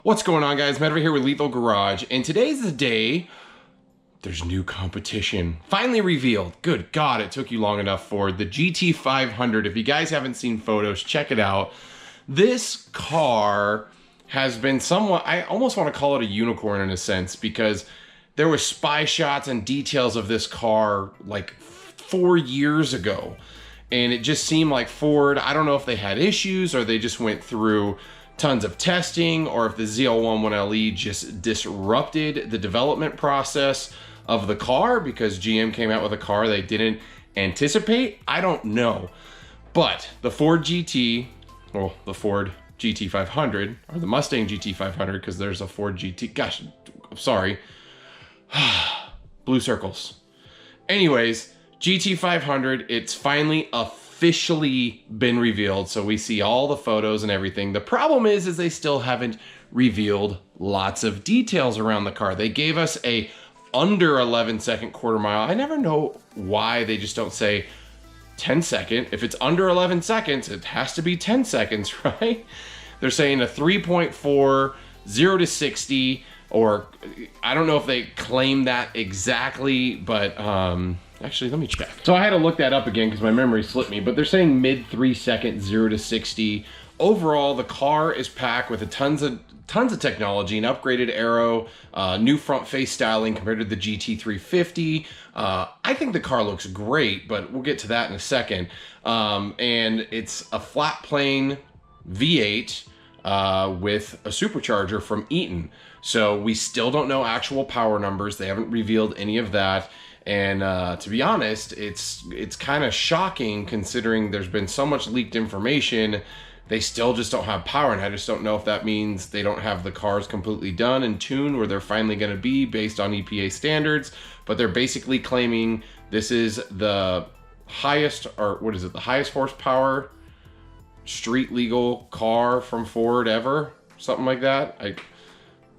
What's going on, guys? Matt over here with Lethal Garage, and today's the day there's new competition finally revealed. Good God, it took you long enough for the GT500. If you guys haven't seen photos, check it out. This car has been somewhat, I almost want to call it a unicorn in a sense, because there were spy shots and details of this car like 4 years ago, and it just seemed like Ford, I don't know if they had issues or they just went through tons of testing, or if the ZL1 1LE just disrupted the development process of the car because GM came out with a car they didn't anticipate. I don't know. But the Ford GT, well, the Ford GT500, or the Mustang GT500, because there's a Ford GT, gosh, I'm sorry. Blue circles. Anyways, GT500, it's finally officially been revealed, so we see all the photos and everything. The problem is they still haven't revealed lots of details around the car. They gave us a under 11-second quarter mile. I never know why they just don't say 10-second. If it's under 11 seconds, it has to be 10 seconds, right? They're saying a 3.4, 0 to 60, or I don't know if they claim that exactly, but actually, let me check. So I had to look that up again because my memory slipped me, but they're saying mid 3 second, 0 to 60. Overall, the car is packed with tons of technology, an upgraded aero, new front face styling compared to the GT350. I think the car looks great, but we'll get to that in a second. And it's a flat plane V8 with a supercharger from Eaton. So we still don't know actual power numbers. They haven't revealed any of that. And to be honest, it's kind of shocking considering there's been so much leaked information. They still just don't have power, and I just don't know if that means they don't have the cars completely done and tuned where they're finally going to be based on EPA standards. But they're basically claiming this is the highest, or what is it, the highest horsepower street legal car from Ford ever, something like that.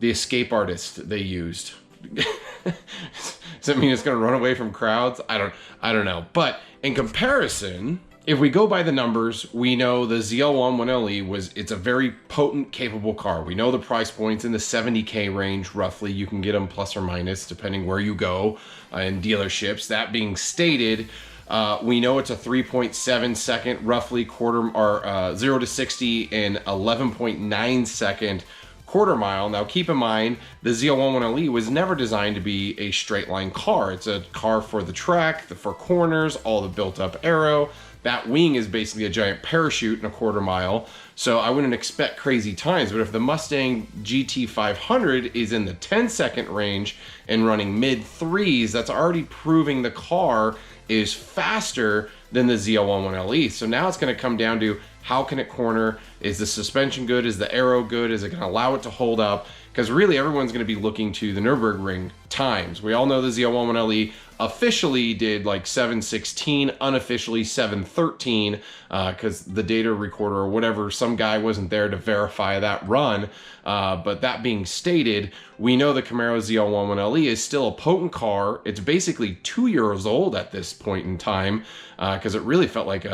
The Escape Artist they used. Does that mean it's going to run away from crowds? I don't know. But in comparison, if we go by the numbers, we know the ZL1 1LE it's a very potent, capable car. We know the price points in the 70K range, roughly. You can get them plus or minus depending where you go in dealerships. That being stated, we know it's a 3.7 second, roughly quarter, or 0 to 60 in 11.9 second quarter mile. Now keep in mind, the ZL1 1LE was never designed to be a straight line car. It's a car for the track, for corners, all the built up aero. That wing is basically a giant parachute in a quarter mile. So I wouldn't expect crazy times, but if the Mustang GT500 is in the 10-second range and running mid threes, that's already proving the car is faster than the ZL1 1LE. So now it's going to come down to, how can it corner? Is the suspension good? Is the aero good? Is it going to allow it to hold up? Because really everyone's going to be looking to the Nürburgring times. We all know the ZL1 1LE officially did like 7:16, unofficially 7:13, because the data recorder or whatever, some guy wasn't there to verify that run. But that being stated, we know the Camaro ZL1 1LE is still a potent car. It's basically 2 years old at this point in time, because it really felt like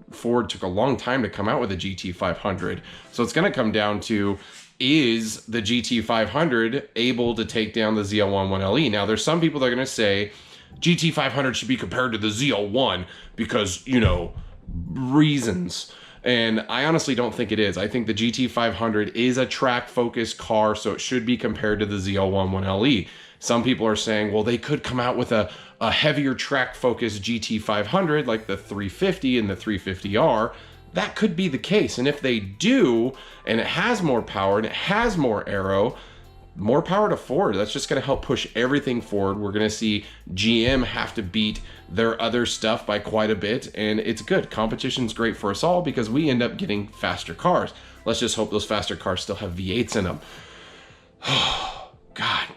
Ford took a long time to come out with a GT500. So it's going to come down to, is the GT500 able to take down the ZL1 1LE? Now, there's some people that are going to say GT500 should be compared to the ZL1 because, you know, reasons. And I honestly don't think it is. I think the GT500 is a track-focused car, so it should be compared to the ZL1 1LE. Some people are saying, well, they could come out with a heavier track-focused GT500 like the 350 and the 350R. That could be the case. And if they do, and it has more power and it has more aero, more power to Ford. That's just going to help push everything forward. We're going to see GM have to beat their other stuff by quite a bit, and it's good. Competition's great for us all because we end up getting faster cars. Let's just hope those faster cars still have V8s in them. Oh, God.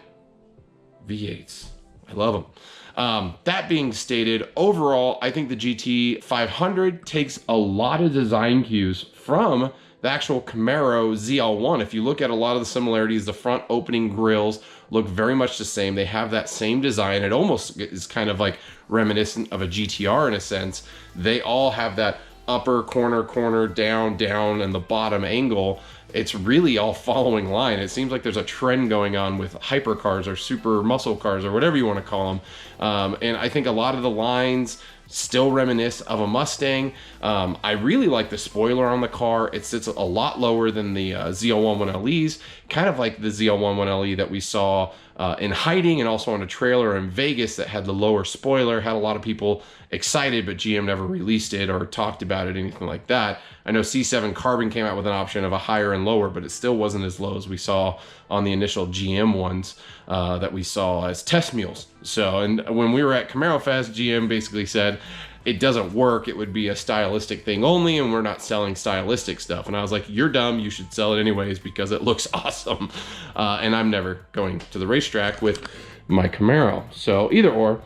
V8s. I love them. That being stated, overall, I think the GT500 takes a lot of design cues from the actual Camaro ZL1. If you look at a lot of the similarities, the front opening grills look very much the same. They have that same design. It almost is kind of like reminiscent of a GTR in a sense. They all have that upper corner, down, and the bottom angle, it's really all following line. It seems like there's a trend going on with hypercars or super muscle cars or whatever you want to call them. And I think a lot of the lines still reminisce of a Mustang. I really like the spoiler on the car. It sits a lot lower than the ZL1 1LEs, kind of like the ZL1 1LE that we saw in hiding, and also on a trailer in Vegas that had the lower spoiler. Had a lot of people excited, but GM never released it or talked about it, anything like that. I know C7 Carbon came out with an option of a higher and lower, but it still wasn't as low as we saw on the initial GM ones that we saw as test mules. So, and when we were at Camaro Fest, GM basically said it doesn't work, it would be a stylistic thing only, and we're not selling stylistic stuff. And I was like, you're dumb, you should sell it anyways because it looks awesome. And I'm never going to the racetrack with my Camaro. So either or.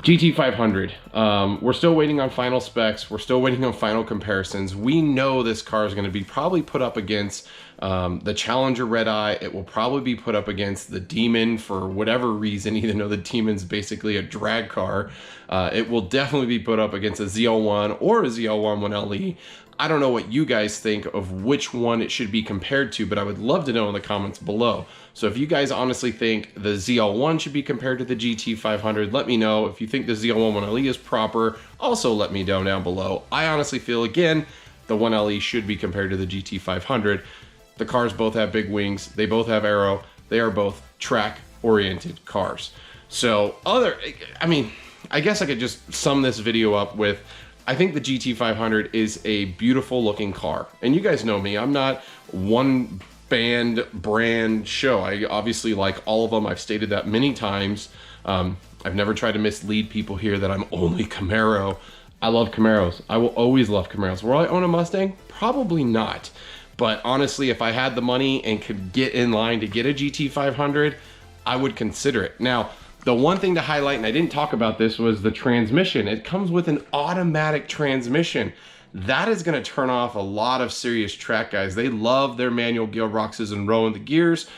GT500, we're still waiting on final specs. We're still waiting on final comparisons. We know this car is going to be probably put up against the Challenger Red Eye. It will probably be put up against the Demon for whatever reason, even though the Demon's basically a drag car. It will definitely be put up against a ZL1 or a ZL1 1LE. I don't know what you guys think of which one it should be compared to, but I would love to know in the comments below. So if you guys honestly think the ZL1 should be compared to the GT500, let me know. If you think the ZL1 1LE is proper, also let me know down below. I honestly feel, again, the 1LE should be compared to the GT500. The cars both have big wings. They both have aero. They are both track-oriented cars. So I guess I could just sum this video up with, I think the GT500 is a beautiful looking car. And you guys know me, I'm not one brand show. I obviously like all of them. I've stated that many times. I've never tried to mislead people here that I'm only Camaro. I love Camaros. I will always love Camaros. Will I own a Mustang? Probably not. But honestly, if I had the money and could get in line to get a GT500, I would consider it. Now, the one thing to highlight, and I didn't talk about this, was the transmission. It comes with an automatic transmission. That is gonna turn off a lot of serious track guys. They love their manual gearboxes and rolling the gears.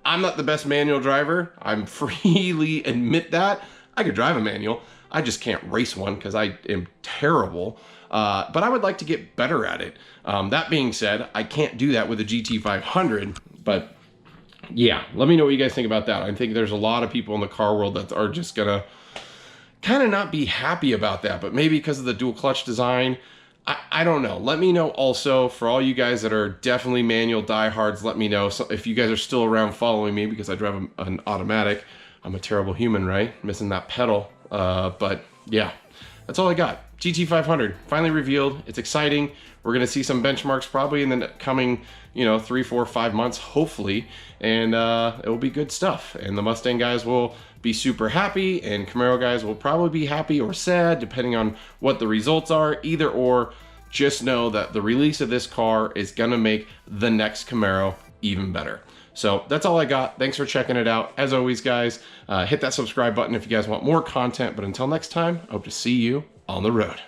I'm not the best manual driver. I'm freely admit that. I could drive a manual. I just can't race one because I am terrible. But I would like to get better at it. That being said, I can't do that with a GT500, but yeah, let me know what you guys think about that. I think there's a lot of people in the car world that are just gonna kind of not be happy about that, but maybe because of the dual clutch design, I don't know. Let me know also, for all you guys that are definitely manual diehards, let me know. So if you guys are still around following me, because I drive an automatic. I'm a terrible human, right? Missing that pedal. But yeah, that's all I got. GT500 finally revealed. It's exciting. We're gonna see some benchmarks probably in the coming, 3, 4, 5 months, hopefully, and it will be good stuff. And the Mustang guys will be super happy, and Camaro guys will probably be happy or sad, depending on what the results are. Either or, just know that the release of this car is gonna make the next Camaro even better. So that's all I got. Thanks for checking it out. As always, guys, hit that subscribe button if you guys want more content. But until next time, I hope to see you on the road.